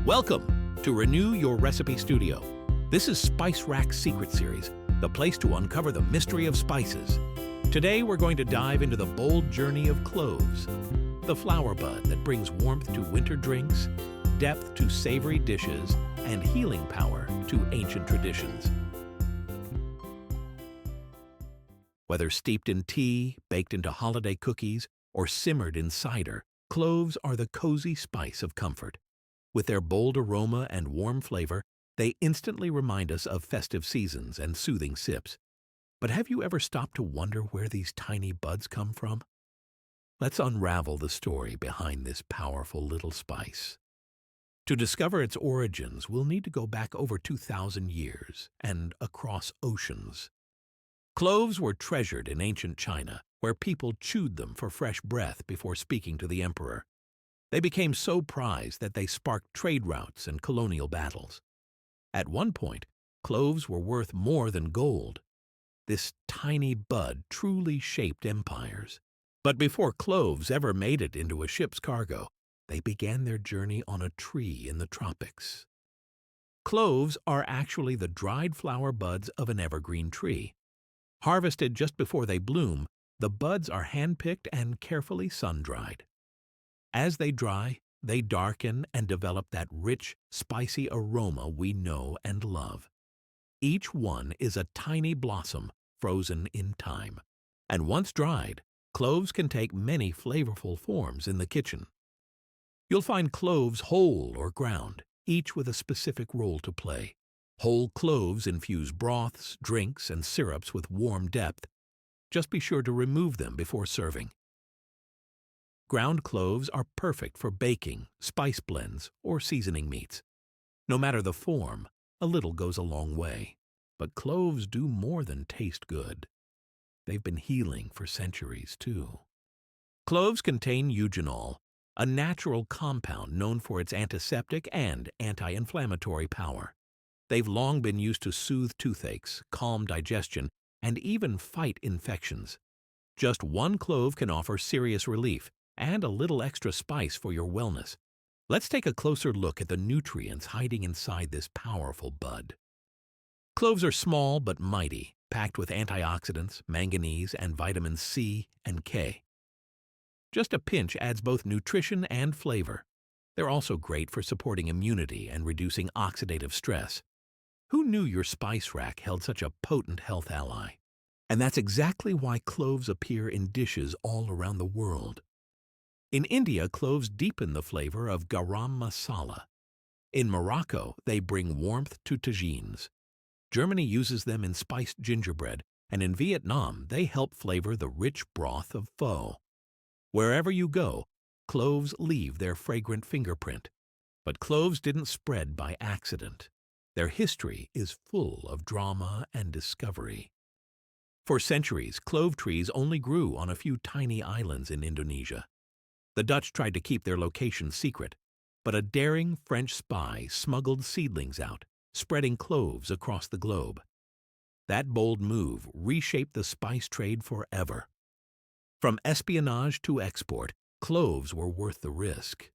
Welcome to Renew Your Recipe Studio. This is Spice Rack's Secret Series, the place to uncover the mystery of spices. Today we're going to dive into the bold journey of cloves, the flower bud that brings warmth to winter drinks, depth to savory dishes, and healing power to ancient traditions. Whether steeped in tea, baked into holiday cookies, or simmered in cider, cloves are the cozy spice of comfort. With their bold aroma and warm flavor, they instantly remind us of festive seasons and soothing sips. But have you ever stopped to wonder where these tiny buds come from? Let's unravel the story behind this powerful little spice. To discover its origins, we'll need to go back over 2,000 years and across oceans. Cloves were treasured in ancient China, where people chewed them for fresh breath before speaking to the emperor. They became so prized that they sparked trade routes and colonial battles. At one point, cloves were worth more than gold. This tiny bud truly shaped empires. But before cloves ever made it into a ship's cargo, they began their journey on a tree in the tropics. Cloves are actually the dried flower buds of an evergreen tree. Harvested just before they bloom, the buds are hand-picked and carefully sun-dried. As they dry, they darken and develop that rich, spicy aroma we know and love. Each one is a tiny blossom frozen in time. And once dried, cloves can take many flavorful forms in the kitchen. You'll find cloves whole or ground, each with a specific role to play. Whole cloves infuse broths, drinks, and syrups with warm depth. Just be sure to remove them before serving. Ground cloves are perfect for baking, spice blends, or seasoning meats. No matter the form, a little goes a long way. But cloves do more than taste good. They've been healing for centuries, too. Cloves contain eugenol, a natural compound known for its antiseptic and anti-inflammatory power. They've long been used to soothe toothaches, calm digestion, and even fight infections. Just one clove can offer serious relief and a little extra spice for your wellness. Let's take a closer look at the nutrients hiding inside this powerful bud. Cloves are small but mighty, packed with antioxidants, manganese, and vitamins C and K. Just a pinch adds both nutrition and flavor. They're also great for supporting immunity and reducing oxidative stress. Who knew your spice rack held such a potent health ally? And that's exactly why cloves appear in dishes all around the world. In India, cloves deepen the flavor of garam masala. In Morocco, they bring warmth to tagines. Germany uses them in spiced gingerbread, and in Vietnam, they help flavor the rich broth of pho. Wherever you go, cloves leave their fragrant fingerprint. But cloves didn't spread by accident. Their history is full of drama and discovery. For centuries, clove trees only grew on a few tiny islands in Indonesia. The Dutch tried to keep their location secret, but a daring French spy smuggled seedlings out, spreading cloves across the globe. That bold move reshaped the spice trade forever. From espionage to export, cloves were worth the risk.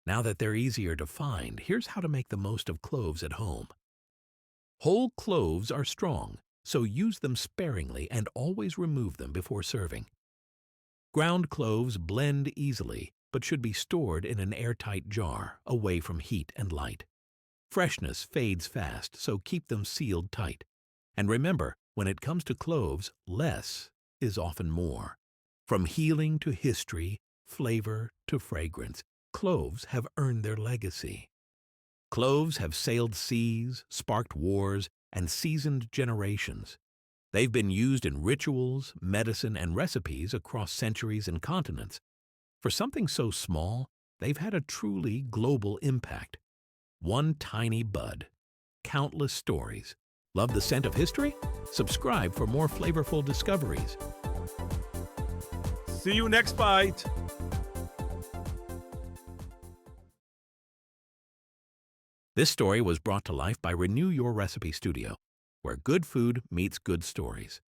Now that they're easier to find, here's how to make the most of cloves at home. Whole cloves are strong, so use them sparingly and always remove them before serving. Ground cloves blend easily, but should be stored in an airtight jar, away from heat and light. Freshness fades fast, so keep them sealed tight. And remember, when it comes to cloves, less is often more. From healing to history, flavor to fragrance, cloves have earned their legacy. Cloves have sailed seas, sparked wars, and seasoned generations. They've been used in rituals, medicine, and recipes across centuries and continents. For something so small, they've had a truly global impact. One tiny bud, countless stories. Love the scent of history? Subscribe for more flavorful discoveries. See you next bite. This story was brought to life by Renew Your Recipe Studio, where good food meets good stories.